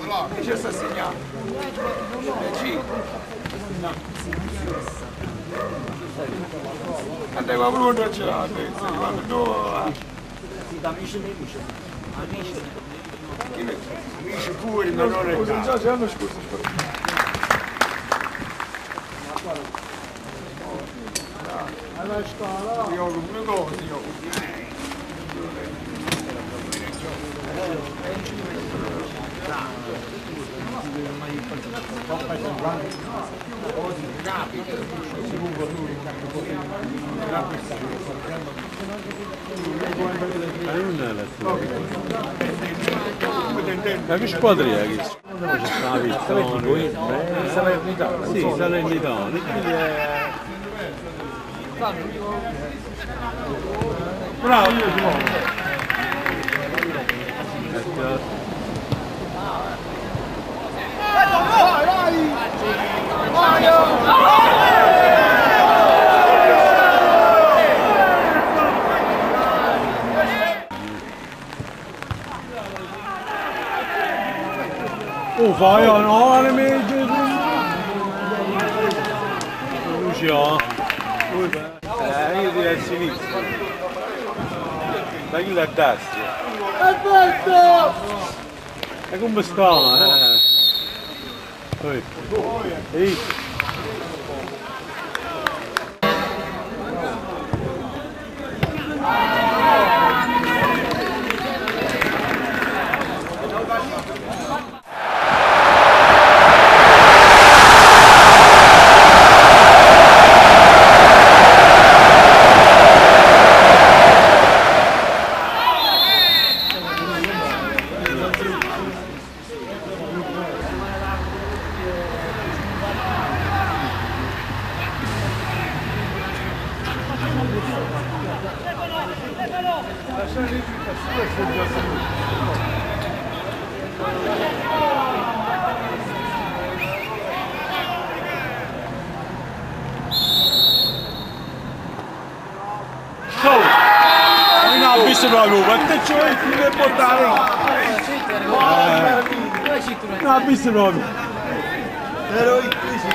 là, che c'è sta segnale? Andiamo a brutto a celare, quando tu... Sì, da amici nemici. Amici pure, ma non è già, se hanno scusa. Alla scuola? Io ho un cosa, io. Ma che squadria è questo? C'è stata Vittone. Salernitano. Sì, Salernitano. Bravo, io Simone. Uffa, io no, le mette. Lucio. Io direi a sinistra. Da chi la destra? Perfetto! E come sta? Ehi. Non ho visto proprio, ma te c'è il fine portare. Non ho visto proprio. Ero in crisi.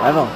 No.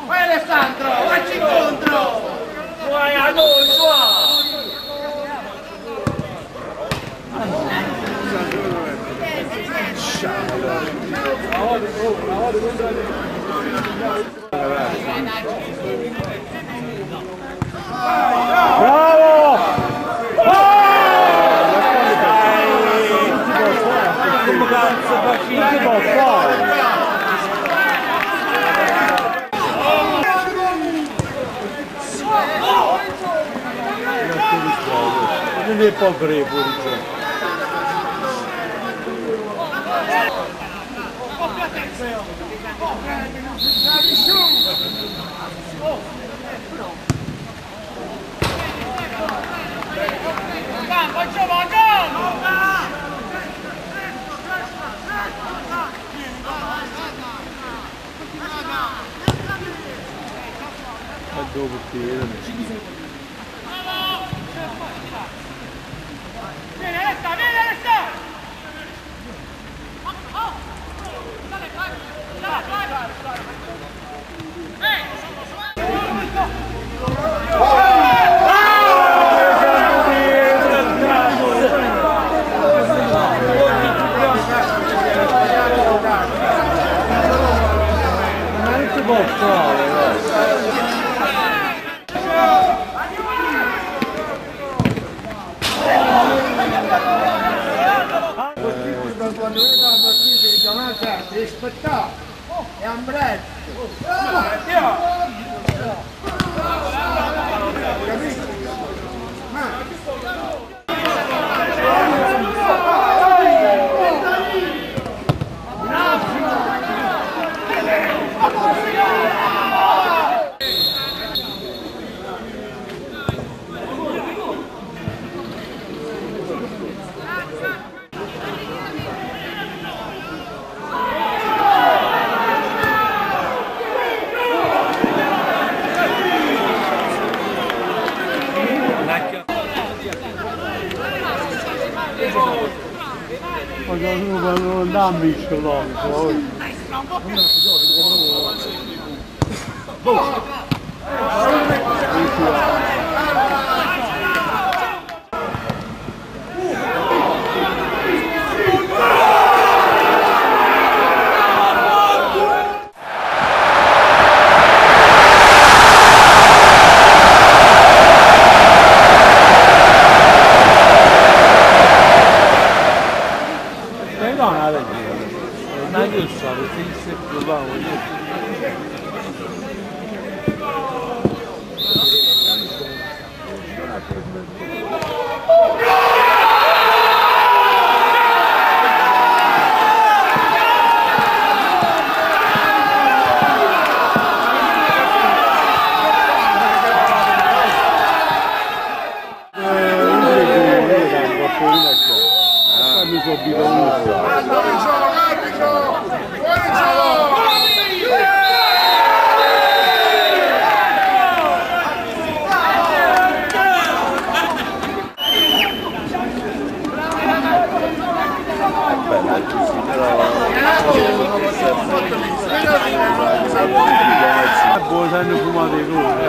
Vai Alessandro, vacci contro! Vai a noi, Bravo! Non è po' greco, dopo ti quando vedi la partita di chiamata devi aspettare e ambrare capito? non dà un bicio l'olio. Non io so, perché se provavo mi sono bisogno. Buon sanno fumato i colori,